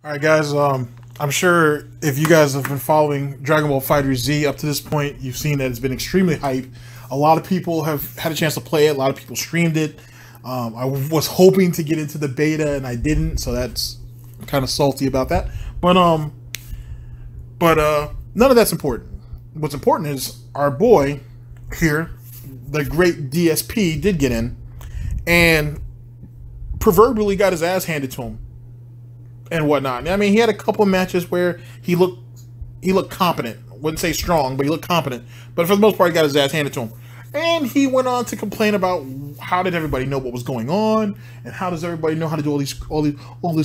All right, guys. I'm sure if you guys have been following Dragon Ball FighterZ up to this point, you've seen that it's been extremely hype. A lot of people have had a chance to play it. A lot of people streamed it. I was hoping to get into the beta and I didn't, so that's kind of salty about that. But none of that's important. What's important is our boy here, the great DSP, did get in and proverbially got his ass handed to him and whatnot. I mean, he had a couple of matches where he looked competent. Wouldn't say strong, but he looked competent. But for the most part, he got his ass handed to him. And he went on to complain about how did everybody know what was going on, and how does everybody know how to do all these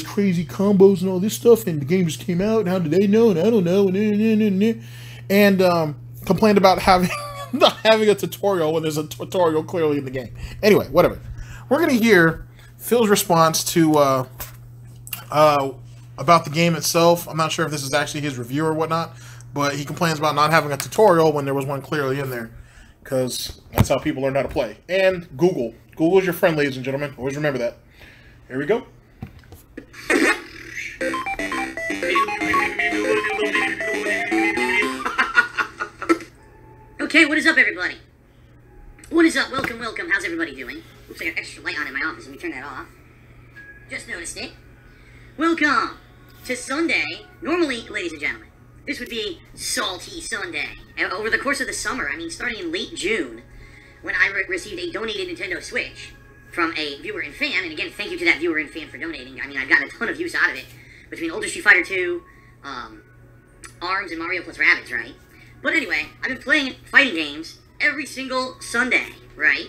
crazy combos and all this stuff, and the game just came out, and how did they know, and I don't know, and complained about having not having a tutorial when there's a tutorial clearly in the game. Anyway, whatever. We're gonna hear Phil's response to about the game itself. I'm not sure if this is actually his review or whatnot, but he complains about not having a tutorial when there was one clearly in there, because that's how people learn how to play. And Google. Google is your friend, ladies and gentlemen. Always remember that. Here we go. Okay, what is up, everybody? What is up? Welcome, welcome. How's everybody doing? Looks like an extra light on in my office. Let me turn that off. Just noticed it. Welcome to Sunday. Normally, ladies and gentlemen, this would be Salty Sunday. Over the course of the summer, I mean, starting in late June, when I received a donated Nintendo Switch from a viewer and fan, and again, thank you to that viewer and fan for donating. I mean, I've gotten a ton of use out of it, between Ultra Street Fighter 2, ARMS, and Mario plus Rabbids, right? But anyway, I've been playing fighting games every single Sunday, right?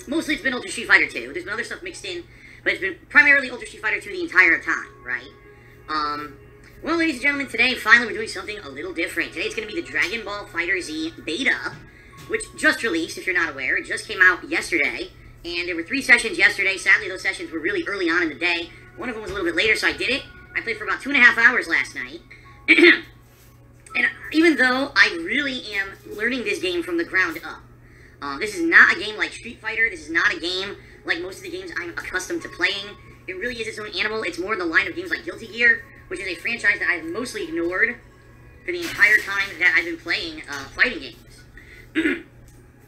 Mostly it's been Ultra Street Fighter 2. There's been other stuff mixed in, but it's been primarily Ultra Street Fighter 2 the entire time, right? Well, ladies and gentlemen, today, finally, we're doing something a little different. Today, it's going to be the Dragon Ball FighterZ beta, which just released, if you're not aware. It just came out yesterday, and there were 3 sessions yesterday. Sadly, those sessions were really early on in the day. One of them was a little bit later, so I did it. I played for about 2.5 hours last night. And even though I really am learning this game from the ground up, this is not a game like Street Fighter. This is not a game like most of the games I'm accustomed to playing. It really is its own animal. It's more in the line of games like Guilty Gear, which is a franchise that I've mostly ignored for the entire time that I've been playing fighting games.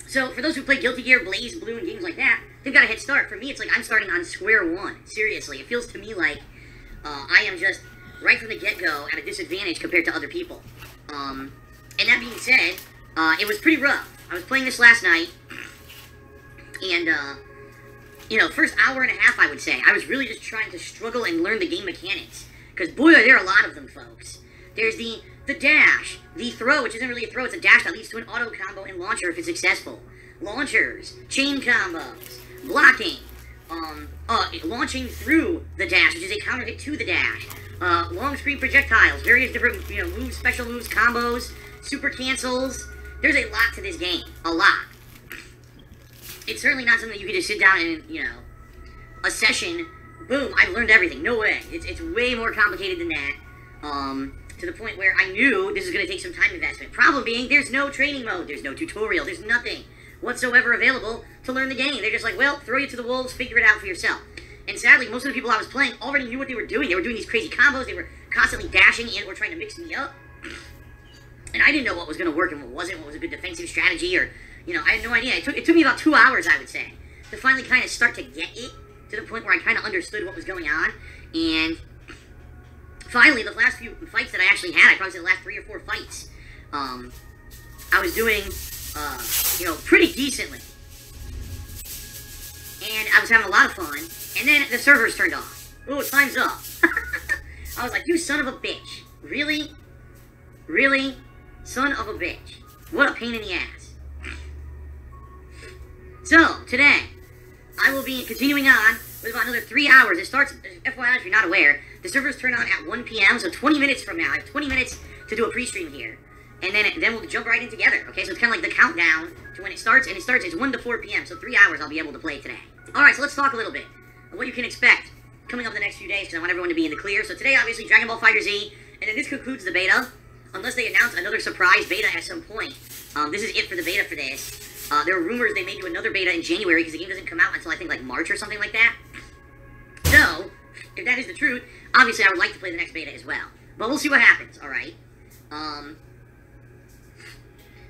So, for those who play Guilty Gear, Blaze Blue, and games like that, they've got a head start. For me, it's like I'm starting on square one. Seriously, it feels to me like I am just, right from the get-go, at a disadvantage compared to other people. And that being said, it was pretty rough. I was playing this last night, and, you know, first hour and a half, I would say, I was really just trying to struggle and learn the game mechanics. Because, boy, are there a lot of them, folks. There's the dash, the throw, which isn't really a throw, it's a dash that leads to an auto combo and launcher if it's successful. Launchers, chain combos, blocking, launching through the dash, which is a counter hit to the dash. Long screen projectiles, various different, you know, moves, special moves, combos, super cancels. There's a lot to this game. A lot. It's certainly not something that you can just sit down and, you know, a session, boom, I've learned everything. No way. It's way more complicated than that. To the point where I knew this was going to take some time investment. Problem being, there's no training mode. There's no tutorial. There's nothing whatsoever available to learn the game. They're just like, well, throw you to the wolves, figure it out for yourself. And sadly, most of the people I was playing already knew what they were doing. They were doing these crazy combos. They were constantly dashing in or trying to mix me up. And I didn't know what was going to work and what wasn't, what was a good defensive strategy, or, you know, I had no idea. It took me about 2 hours, I would say, to finally kind of start to get it, to the point where I kind of understood what was going on. And finally, the last few fights that I actually had, I probably said the last 3 or 4 fights, I was doing, you know, pretty decently. And I was having a lot of fun. And then the servers turned off. Oh, time's up. I was like, you son of a bitch. Really? Really? Son of a bitch. What a pain in the ass. So, today, I will be continuing on with about another 3 hours. It starts, FYI, if you're not aware, the servers turn on at 1 p.m., so 20 minutes from now. I have 20 minutes to do a pre-stream here. And then we'll jump right in together, okay? So it's kind of like the countdown to when it starts, and it's 1 to 4 p.m., so 3 hours I'll be able to play today. Alright, so let's talk a little bit of what you can expect coming up the next few days, because I want everyone to be in the clear. So today, obviously, Dragon Ball FighterZ, and then this concludes the beta, unless they announce another surprise beta at some point. This is it for the beta for this. There are rumors they may do another beta in January, because the game doesn't come out until, I think, like March or something like that. So, if that is the truth, obviously I would like to play the next beta as well. But we'll see what happens, alright?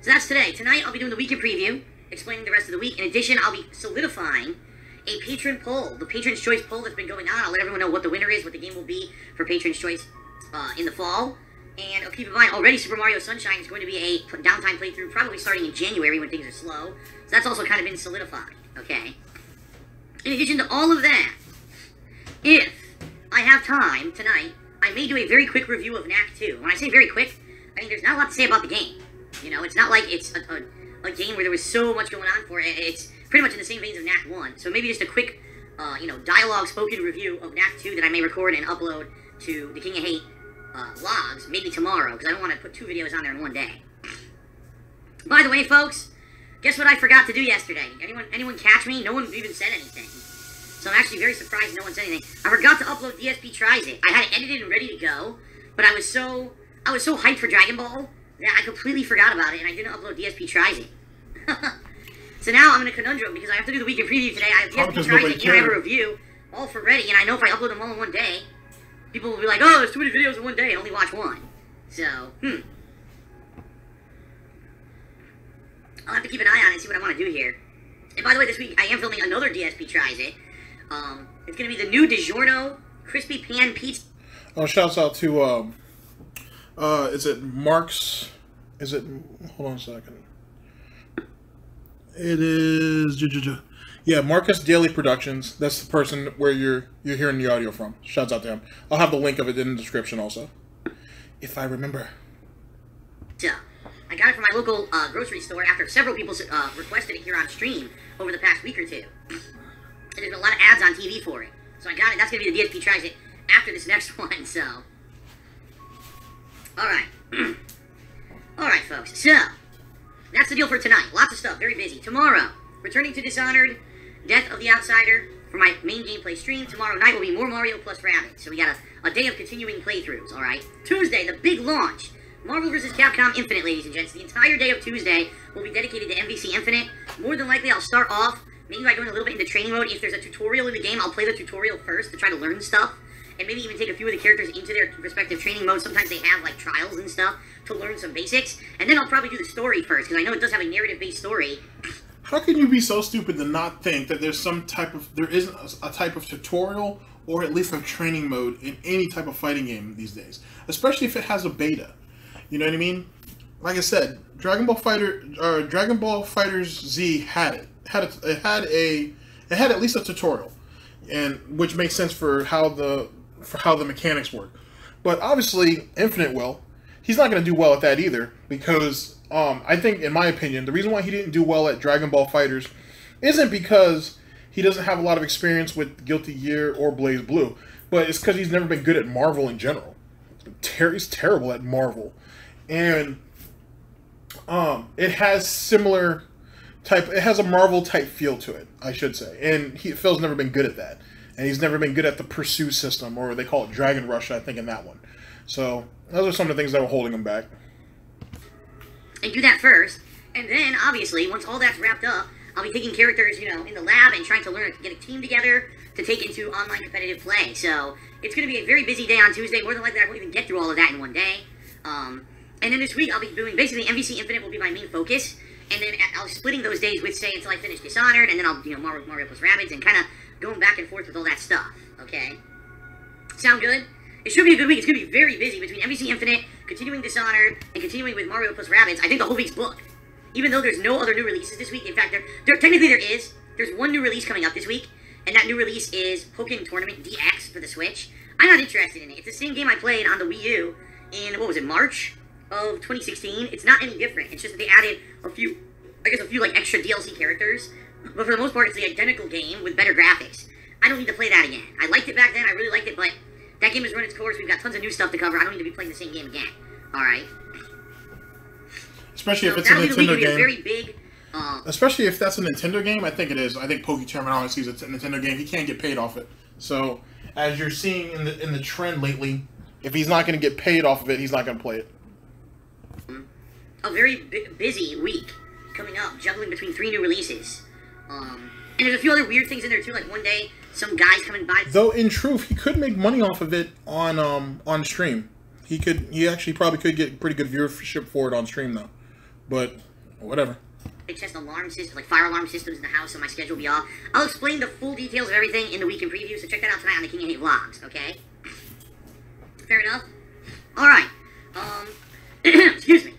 So that's today. Tonight, I'll be doing the weekend preview, explaining the rest of the week. In addition, I'll be solidifying a patron poll, the Patron's Choice poll that's been going on. I'll let everyone know what the winner is, what the game will be for Patron's Choice in the fall. And keep in mind, already Super Mario Sunshine is going to be a downtime playthrough, probably starting in January when things are slow. So that's also kind of been solidified, okay? In addition to all of that, if I have time tonight, I may do a very quick review of Knack 2. When I say very quick, I mean there's not a lot to say about the game. You know, it's not like it's a game where there was so much going on for it. It's pretty much in the same veins of Knack 1. So maybe just a quick, dialogue spoken review of Knack 2 that I may record and upload to the King of Hate logs, maybe tomorrow, because I don't want to put 2 videos on there in one day. By the way, folks, guess what I forgot to do yesterday? Anyone catch me? No one even said anything. So I'm actually very surprised no one said anything. I forgot to upload DSP FighterZ. I had it edited and ready to go, but I was so hyped for Dragon Ball that I completely forgot about it, and I didn't upload DSP FighterZ. So now I'm in a conundrum, because I have to do the weekend preview today. I have DSP FighterZ and I have a review, all for ready, and I know if I upload them all in one day, people will be like, oh, there's too many videos in one day, and only watch one. So, I'll have to keep an eye on it and see what I want to do here. And by the way, this week I am filming another DSP FighterZ. It's going to be the new DiGiorno Crispy Pan Pizza. Oh, shouts out to, is it Mark's, hold on a second. It is, yeah, Markus Daily Productions. That's the person where you're hearing the audio from. Shouts out to him. I'll have the link of it in the description also, if I remember. So, I got it from my local grocery store after several people requested it here on stream over the past week or two. And there's been a lot of ads on TV for it. So I got it. That's going to be the DSP tries it after this next one, so. Alright. Alright, folks. So, that's the deal for tonight. Lots of stuff. Very busy. Tomorrow, returning to Dishonored, Death of the Outsider for my main gameplay stream. Tomorrow night will be more Mario plus Rabbids. So we got a day of continuing playthroughs, alright? Tuesday, the big launch. Marvel vs. Capcom Infinite, ladies and gents. The entire day of Tuesday will be dedicated to MVC Infinite. More than likely, I'll start off maybe by going a little bit into training mode. If there's a tutorial in the game, I'll play the tutorial first to try to learn stuff. And maybe even take a few of the characters into their respective training modes. Sometimes they have, like, trials and stuff to learn some basics. And then I'll probably do the story first, because I know it does have a narrative-based story. How can you be so stupid to not think that there's there isn't a type of tutorial or at least a training mode in any type of fighting game these days? Especially if it has a beta. You know what I mean? Like I said, Dragon Ball FighterZ had it. It had at least a tutorial, and which makes sense for how the mechanics work. But obviously, Infinite will. He's not going to do well at that either, because I think, in my opinion, the reason why he didn't do well at Dragon Ball FighterZ isn't because he doesn't have a lot of experience with Guilty Gear or Blaze Blue, but it's because he's never been good at Marvel in general. He's terrible at Marvel, and it has it has a Marvel type feel to it, I should say, and Phil's never been good at that. And he's never been good at the Pursue system, or they call it Dragon Rush, I think, in that one. So, those are some of the things that were holding him back. And do that first, and then, obviously, once all that's wrapped up, I'll be taking characters, in the lab and trying to learn to get a team together to take into online competitive play. So, it's going to be a very busy day on Tuesday. More than likely, I won't even get through all of that in one day. And then this week, I'll be doing, basically, MVC Infinite will be my main focus. And then I'll be splitting those days with, say, until I finish Dishonored, and then I'll, Mario plus Rabbids, and kind of going back and forth with all that stuff, okay? Sound good? It should be a good week. It's going to be very busy between MVC Infinite, continuing Dishonored, and continuing with Mario plus Rabbids. I think the whole week's booked. Even though there's no other new releases this week. In fact, technically there is. There's one new release coming up this week, and that new release is Pokken Tournament DX for the Switch. I'm not interested in it. It's the same game I played on the Wii U in, what was it, March of 2016. It's not any different. It's just that they added a few like extra DLC characters. But for the most part, it's the identical game with better graphics. I don't need to play that again. I liked it back then. I really liked it, but that game has run its course. We've got tons of new stuff to cover. I don't need to be playing the same game again. Alright? Especially if it's a Nintendo game. A very big, especially if that's a Nintendo game, I think it is. I think Poke Terminology is a Nintendo game. He can't get paid off it. So, as you're seeing in the trend lately, if he's not going to get paid off of it, he's not going to play it. A very busy week coming up, juggling between 3 new releases. And there's a few other weird things in there too, like one day some guys coming by. Though in truth, he could make money off of it on stream. He actually probably could get pretty good viewership for it on stream though. But whatever. Test alarm systems, like fire alarm systems in the house, so my schedule will be off. I'll explain the full details of everything in the weekend preview, so check that out tonight on the King of Hate vlogs, okay? Fair enough? Alright. Excuse me.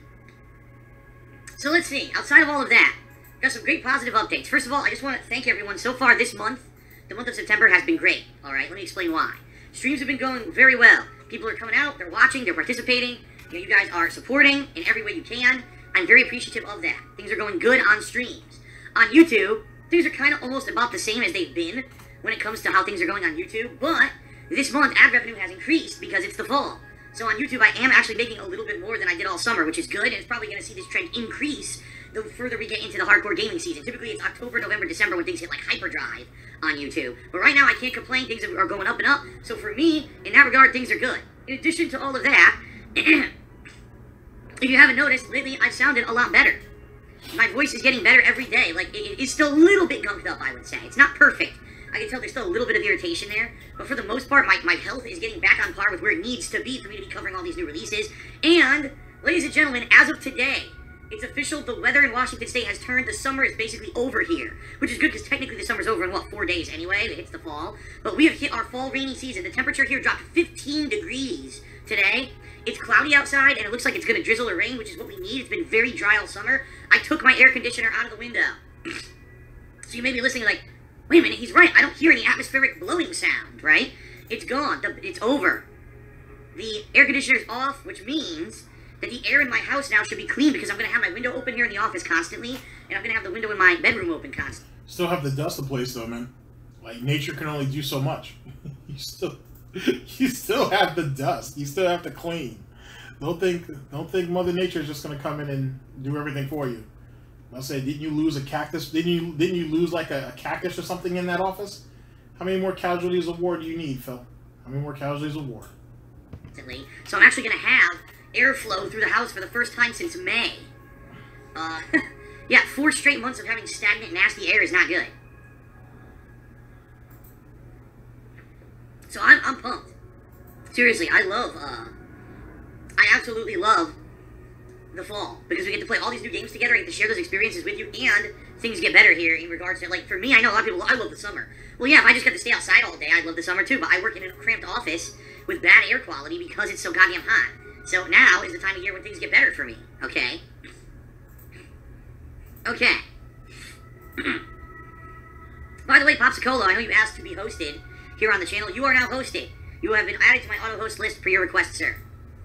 So let's see, outside of all of that, got some great positive updates. First of all, I just want to thank everyone. So far this month, the month of September has been great, alright? Let me explain why. Streams have been going very well. People are coming out, they're watching, they're participating. You guys are supporting in every way you can. I'm very appreciative of that. Things are going good on streams. On YouTube, things are kind of almost about the same as they've been when it comes to how things are going on YouTube, but this month ad revenue has increased because it's the fall. So on YouTube, I am actually making a little bit more than I did all summer, which is good, and it's probably going to see this trend increase the further we get into the hardcore gaming season. Typically, it's October, November, December when things hit like hyperdrive on YouTube. But right now, I can't complain. Things are going up and up. So for me, in that regard, things are good. In addition to all of that, if you haven't noticed, lately I've sounded a lot better. My voice is getting better every day. Like, it is still a little bit gunked up, I would say. It's not perfect. I can tell there's still a little bit of irritation there. But for the most part, my health is getting back on par with where it needs to be for me to be covering all these new releases. And, ladies and gentlemen, as of today, it's official. The weather in Washington State has turned. The summer is basically over here. Which is good because technically the summer's over in, 4 days anyway. It hits the fall. But we have hit our fall rainy season. The temperature here dropped 15 degrees today. It's cloudy outside, and it looks like it's going to drizzle or rain, which is what we need. It's been very dry all summer. I took my air conditioner out of the window. So you may be listening like, wait a minute, he's right. I don't hear any atmospheric blowing sound, right? It's gone. It's over. The air conditioner's off, which means that the air in my house now should be clean because I'm going to have my window open here in the office constantly, and I'm going to have the window in my bedroom open constantly. Still have to dust the place though, man. Like, nature can only do so much. You still have to dust. You still have to clean. Don't think Mother Nature is just gonna come in and do everything for you. I'll say, didn't you lose a cactus? Didn't you lose like a cactus or something in that office? How many more casualties of war do you need, Phil? How many more casualties of war? So I'm actually gonna have airflow through the house for the first time since May. Yeah, 4 straight months of having stagnant, nasty air is not good. So I'm pumped. Seriously, I absolutely love the fall because we get to play all these new games together. I get to share those experiences with you, and things get better here in regards to, like, for me, I know a lot of people, I love the summer. Well, yeah, if I just got to stay outside all day, I'd love the summer too, but I work in a cramped office with bad air quality because it's so goddamn hot. So now is the time of year when things get better for me, okay? Okay. By the way, Popsicola, I know you asked to be hosted here on the channel. You are now hosted. You have been added to my auto-host list for your request, sir.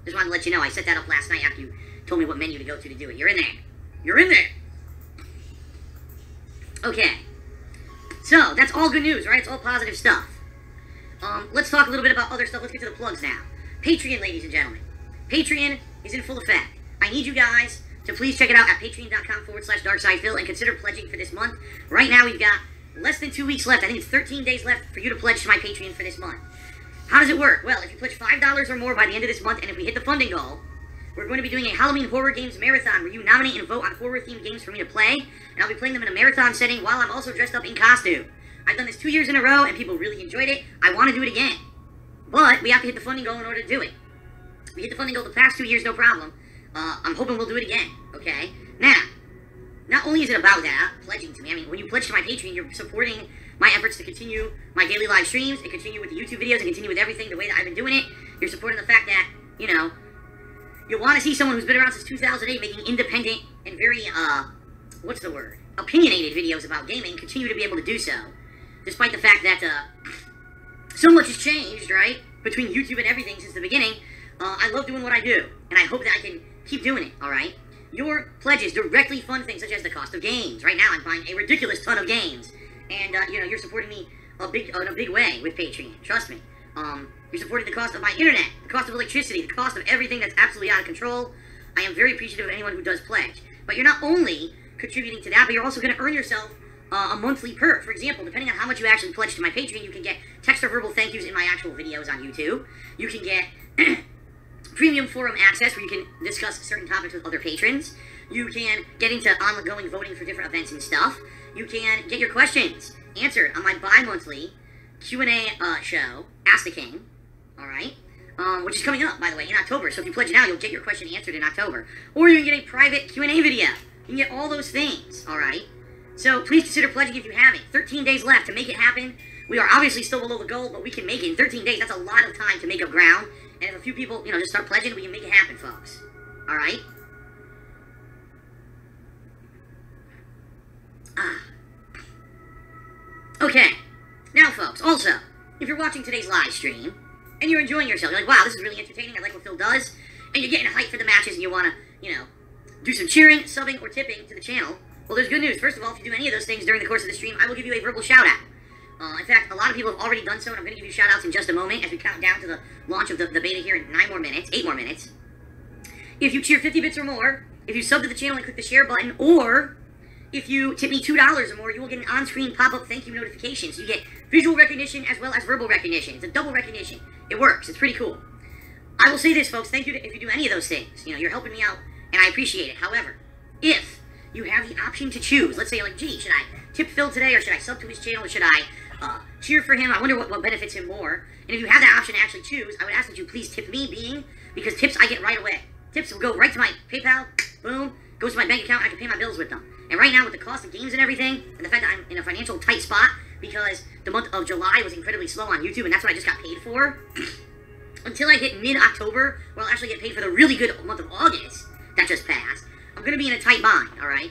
Just wanted to let you know. I set that up last night after you told me what menu to go to do it. You're in there. You're in there. Okay. So, that's all good news, right? It's all positive stuff. Let's talk a little bit about other stuff. Let's get to the plugs now. Patreon, ladies and gentlemen. Patreon is in full effect. I need you guys to please check it out at patreon.com/DarkSidePhil and consider pledging for this month. Right now, we've got less than 2 weeks left. I think it's 13 days left for you to pledge to my Patreon for this month. How does it work? Well, if you pledge $5 or more by the end of this month, and if we hit the funding goal, we're going to be doing a Halloween Horror Games Marathon where you nominate and vote on horror-themed games for me to play, and I'll be playing them in a marathon setting while I'm also dressed up in costume. I've done this 2 years in a row, and people really enjoyed it. I want to do it again. But we have to hit the funding goal in order to do it. We hit the funding goal the past 2 years, no problem. I'm hoping we'll do it again, okay? Now, not only is it about that, pledging to me, I mean, when you pledge to my Patreon, you're supporting my efforts to continue my daily live streams, and continue with the YouTube videos, and continue with everything the way that I've been doing it. You're supporting the fact that, you know, you want to see someone who's been around since 2008 making independent and very, what's the word? Opinionated videos about gaming, continue to be able to do so. Despite the fact that, so much has changed, right? Between YouTube and everything since the beginning. I love doing what I do, and I hope that I can keep doing it, alright? Your pledges directly fund things such as the cost of games. Right now, I'm buying a ridiculous ton of games. And, you know, you're supporting me in a big way with Patreon. Trust me. You're supporting the cost of my internet, the cost of electricity, the cost of everything that's absolutely out of control. I am very appreciative of anyone who does pledge. But you're not only contributing to that, but you're also going to earn yourself a monthly perk. For example, depending on how much you actually pledge to my Patreon, you can get text or verbal thank yous in my actual videos on YouTube. You can get premium forum access where you can discuss certain topics with other patrons. You can get into ongoing voting for different events and stuff. You can get your questions answered on my bi-monthly Q&A show, Ask the King, alright? Which is coming up, by the way, in October. So if you pledge now, you'll get your question answered in October. Or you can get a private Q&A video. You can get all those things, alright? So please consider pledging if you haven't. 13 days left to make it happen. We are obviously still below the goal, but we can make it in 13 days. That's a lot of time to make up ground. And if a few people, just start pledging, we can make it happen, folks. Alright? Okay. Now, folks, also, if you're watching today's live stream, and you're enjoying yourself, you're like, wow, this is really entertaining, I like what Phil does, and you're getting hyped for the matches, and you want to, do some cheering, subbing, or tipping to the channel, well, there's good news. First of all, if you do any of those things during the course of the stream, I will give you a verbal shout-out. In fact, a lot of people have already done so, and I'm going to give you shout-outs in just a moment as we count down to the launch of the beta here in 8 more minutes. If you cheer 50 bits or more, if you sub to the channel and click the share button, or if you tip me $2 or more, you will get an on-screen pop-up thank you notification. So you get visual recognition as well as verbal recognition. It's a double recognition. It works. It's pretty cool. I will say this, folks. Thank you if you do any of those things. You're helping me out, and I appreciate it. However, if you have the option to choose, let's say, like, gee, should I tip Phil today, or should I sub to his channel, or should I cheer for him? I wonder what benefits him more. And if you have that option to actually choose, I would ask that you please tip me, because tips I get right away. Tips will go right to my PayPal, boom, goes to my bank account, and I can pay my bills with them. And right now, with the cost of games and everything, and the fact that I'm in a financial tight spot, because the month of July was incredibly slow on YouTube, and that's what I just got paid for, until I hit mid-October, where I'll actually get paid for the really good month of August that just passed, I'm going to be in a tight bind, alright?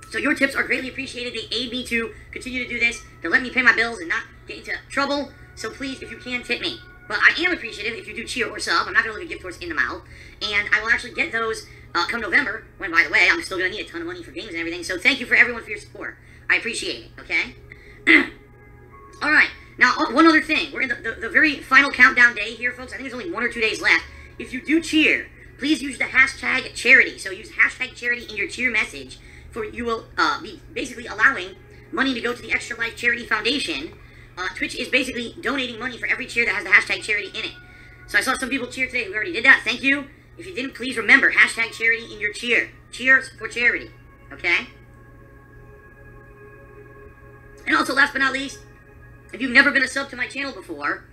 So your tips are greatly appreciated. They aid me to continue to do this. They let me pay my bills and not get into trouble. So please, if you can, tip me. But I am appreciative if you do cheer or sub. I'm not going to leave a gift horse in the mouth. And I will actually get those come November, when, by the way, I'm still going to need a ton of money for games and everything. So thank you for everyone for your support. I appreciate it, okay? Alright, now one other thing. We're in the very final countdown day here, folks. I think there's only 1 or 2 days left. If you do cheer, please use the hashtag charity. So use hashtag charity in your cheer message. For you will be basically allowing money to go to the Extra Life Charity Foundation. Twitch is basically donating money for every cheer that has the hashtag charity in it. So I saw some people cheer today who already did that. Thank you. If you didn't, please remember, hashtag charity in your cheer. Cheers for charity. Okay? And also, last but not least, if you've never been a sub to my channel before,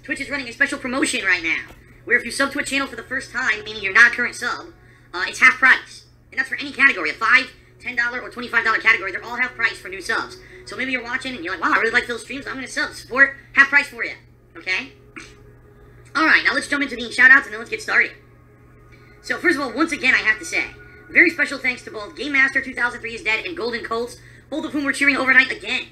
Twitch is running a special promotion right now, where if you sub to a channel for the first time, meaning you're not a current sub, it's half price. And that's for any category, a $5, $10, or $25 category. They're all half price for new subs. So maybe you're watching and you're like, wow, I really like Phil's streams, so I'm going to sub. Support, half price for you. Okay? Alright, now let's jump into the shoutouts and then let's get started. So first of all, once again, I have to say, very special thanks to both Game Master 2003 is Dead and Golden Colts, both of whom were cheering overnight again.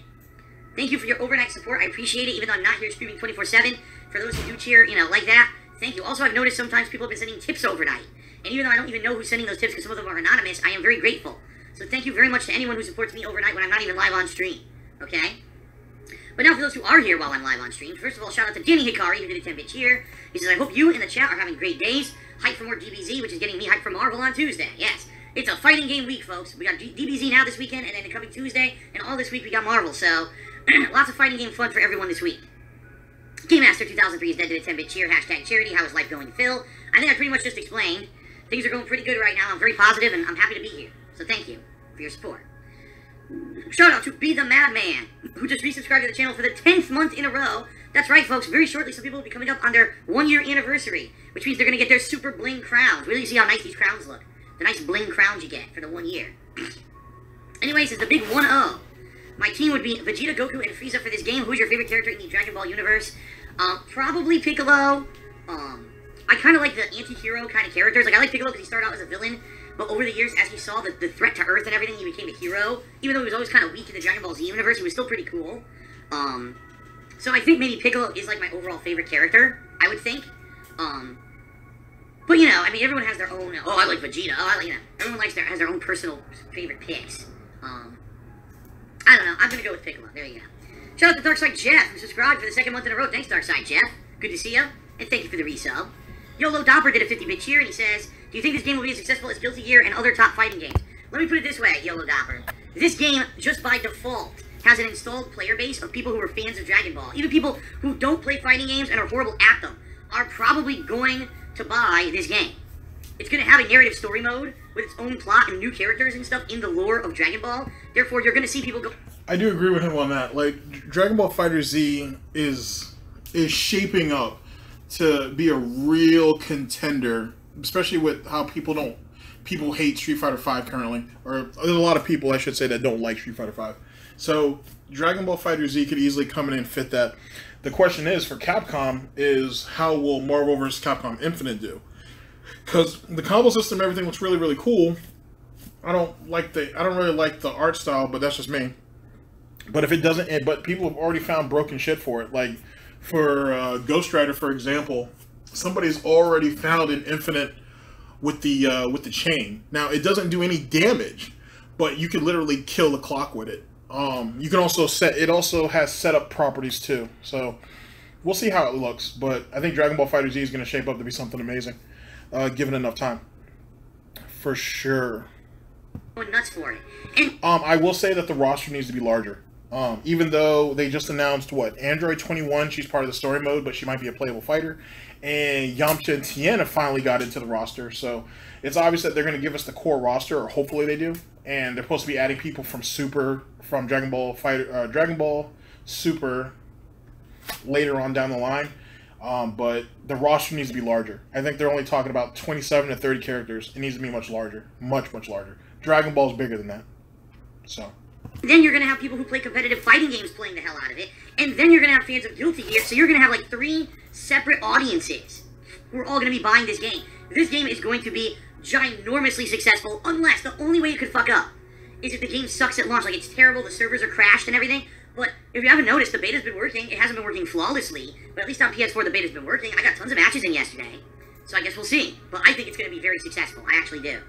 Thank you for your overnight support. I appreciate it, even though I'm not here streaming 24/7. For those who do cheer, like that, thank you. Also, I've noticed sometimes people have been sending tips overnight. And even though I don't even know who's sending those tips because some of them are anonymous, I am very grateful. So thank you very much to anyone who supports me overnight when I'm not even live on stream. Okay? But now for those who are here while I'm live on stream, first of all, shout out to Danny Hikari, who did a 10-bit cheer. He says, I hope you in the chat are having great days. Hype for more DBZ, which is getting me hyped for Marvel on Tuesday. Yes, it's a fighting game week, folks. We got DBZ now this weekend, and then the coming Tuesday, and all this week we got Marvel. So, lots of fighting game fun for everyone this week. Game Master 2003 is Dead to the 10-bit cheer. Hashtag charity. How is life going, Phil? I think I pretty much just explained. Things are going pretty good right now. I'm very positive, and I'm happy to be here. So thank you for your support. Shout out to Be the Madman, who just resubscribed to the channel for the 10th month in a row. That's right, folks. Very shortly, some people will be coming up on their 1-year anniversary, which means they're going to get their super bling crowns. Really see how nice these crowns look. The nice bling crowns you get for the 1 year. Anyways, it's the big 1-0. My team would be Vegeta, Goku, and Frieza for this game. Who's your favorite character in the Dragon Ball universe? Probably Piccolo. I kind of like the anti-hero kind of characters. Like, I like Piccolo because he started out as a villain, but over the years, as he saw the threat to Earth and everything, he became a hero. Even though he was always kind of weak in the Dragon Ball Z universe, he was still pretty cool. So I think maybe Piccolo is, like, my overall favorite character, I would think. But, I mean, everyone has their own, oh, I like Vegeta, everyone has their own personal favorite picks. I don't know, I'm gonna go with Piccolo, there you go. Shout out to Darkside Jeff, who subscribed for the 2nd month in a row. Thanks, Darkside Jeff. Good to see you, and thank you for the resub. YOLO Dopper did a 50-bit cheer, and he says, do you think this game will be as successful as Guilty Gear and other top fighting games? Let me put it this way, YOLO Dopper. This game, just by default, has an installed player base of people who are fans of Dragon Ball. Even people who don't play fighting games and are horrible at them are probably going to buy this game. It's going to have a narrative story mode with its own plot and new characters and stuff in the lore of Dragon Ball. Therefore, you're going to see people go... I do agree with him on that. Like, Dragon Ball FighterZ is shaping up to be a real contender, especially with how people hate Street Fighter V currently, or there's a lot of people, I should say, that don't like Street Fighter V. So Dragon Ball FighterZ could easily come in and fit that. The question is for Capcom is how will Marvel vs. Capcom Infinite do? Because the combo system, everything looks really, really cool. I don't really like the art style, but that's just me. But if it doesn't, but people have already found broken shit for it. Like for Ghost Rider, for example, somebody's already found an Infinite with the chain. Now it doesn't do any damage, but you could literally kill the clock with it. You can also it also has setup properties too. So we'll see how it looks. But I think Dragon Ball FighterZ is going to shape up to be something amazing, given enough time. For sure. Going nuts for it. And I will say that the roster needs to be larger. Even though they just announced Android 21, she's part of the story mode, but she might be a playable fighter. And Yamcha and Tien have finally got into the roster, so it's obvious that they're going to give us the core roster, or hopefully they do. And they're supposed to be adding people from Dragon Ball Super later on down the line. But the roster needs to be larger. I think they're only talking about 27 to 30 characters. It needs to be much larger, much larger. Dragon Ball is bigger than that. So. Then you're going to have people who play competitive fighting games playing the hell out of it. And then you're going to have fans of Guilty Gear. So you're going to have like 3 separate audiences who are all going to be buying this game. This game is going to be ginormously successful, unless the only way it could fuck up is if the game sucks at launch. Like, it's terrible, the servers are crashed and everything. But if you haven't noticed, the beta's been working. It hasn't been working flawlessly, but at least on PS4 the beta's been working. I got tons of matches in yesterday, so I guess we'll see. But I think it's going to be very successful. I actually do.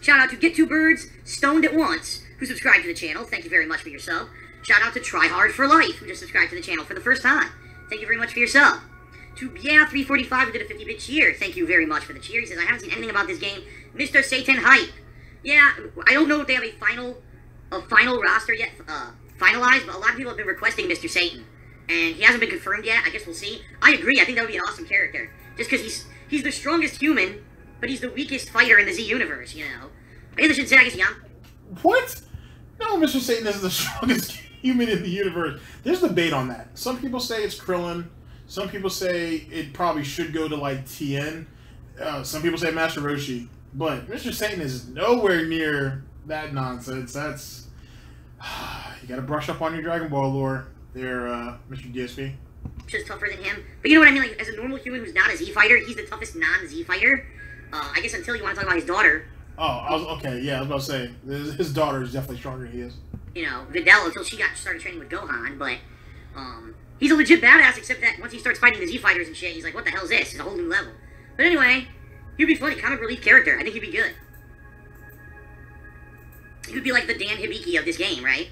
Shout out to Get Two Birds Stoned at Once, who subscribed to the channel. Thank you very much for your sub. Shout out to Try Hard for Life, who just subscribed to the channel for the first time. Thank you very much for your sub. To Yeah345, who did a 50-bit cheer. Thank you very much for the cheer. He says, I haven't seen anything about this game. Mr. Satan Hype. Yeah, I don't know if they have a final roster yet finalized, but a lot of people have been requesting Mr. Satan. And he hasn't been confirmed yet. I guess we'll see. I agree. I think that would be an awesome character. Just because he's the strongest human, but he's the weakest fighter in the Z universe, you know. I guess I should say, I guess, Yam. What? No, Mr. Satan is the strongest human in the universe. There's debate on that. Some people say it's Krillin. Some people say it probably should go to, like, Tien. Some people say Master Roshi. But Mr. Satan is nowhere near that nonsense. That's... you gotta brush up on your Dragon Ball lore there, Mr. DSP. Just tougher than him. But you know what I mean? Like, as a normal human who's not a Z fighter, he's the toughest non-Z fighter. I guess until you want to talk about his daughter. Oh, okay, yeah, I was about to say, his daughter is definitely stronger than he is. You know, Videl, until she started training with Gohan, but, he's a legit badass, except that once he starts fighting the Z fighters and shit, he's like, what the hell is this? It's a whole new level. But anyway, he'd be funny, comic relief character. I think he'd be good. He would be like the Dan Hibiki of this game, right?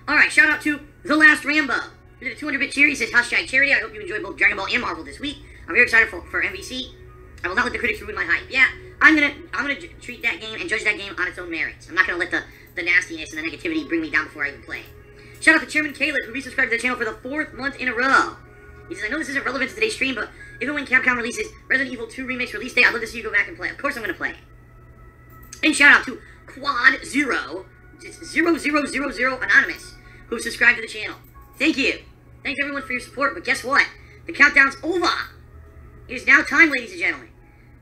Alright, shout out to The Last Rambo. He did a 200-bit cheer. He says, hashtag charity. I hope you enjoyed both Dragon Ball and Marvel this week. I'm very excited for MVC. I will not let the critics ruin my hype. Yeah, I'm gonna treat that game and judge that game on its own merits. I'm not gonna let the nastiness and the negativity bring me down before I even play. Shout out to Chairman Caleb, who resubscribed to the channel for the 4th month in a row. He says, I know this isn't relevant to today's stream, but if and when Capcom releases Resident Evil 2 Remake's release date, I'd love to see you go back and play. Of course I'm gonna play. And shout out to Quad Zero, it's 0000 Anonymous, who subscribed to the channel. Thank you. Thanks everyone for your support, but guess what? The countdown's over. It is now time, ladies and gentlemen,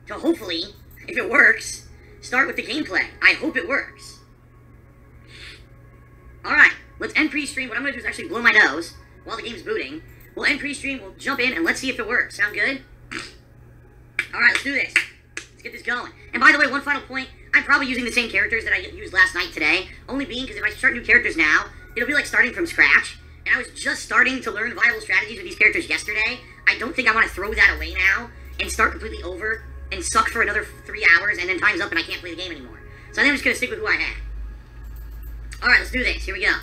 to hopefully, if it works, start with the gameplay. I hope it works. Alright, let's end pre-stream. What I'm going to do is actually blow my nose while the game's booting. We'll end pre-stream, we'll jump in, and let's see if it works. Sound good? Alright, let's do this. Let's get this going. And by the way, one final point, I'm probably using the same characters that I used last night today, only being because if I start new characters now, it'll be like starting from scratch. And I was just starting to learn viable strategies with these characters yesterday. I don't think I want to throw that away now and start completely over and suck for another 3 hours and then time's up and I can't play the game anymore. So I think I'm just going to stick with who I had. Alright, let's do this. Here we go.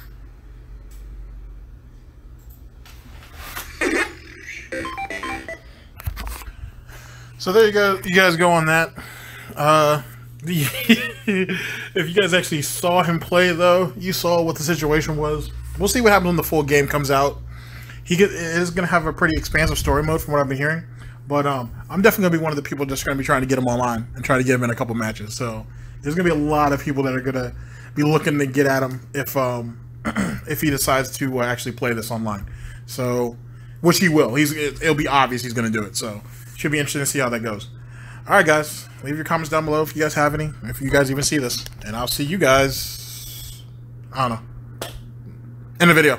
So there you go. You guys go on that. If you guys actually saw him play, though, you saw what the situation was. We'll see what happens when the full game comes out. He is going to have a pretty expansive story mode from what I've been hearing. But I'm definitely gonna be one of the people just gonna be trying to get him online and try to get him in a couple matches. So there's gonna be a lot of people that are gonna be looking to get at him if if he decides to actually play this online. So, which he will. It'll be obvious he's gonna do it. So should be interesting to see how that goes. All right, guys, leave your comments down below if you guys have any, if you guys even see this, and I'll see you guys, I don't know, in the video.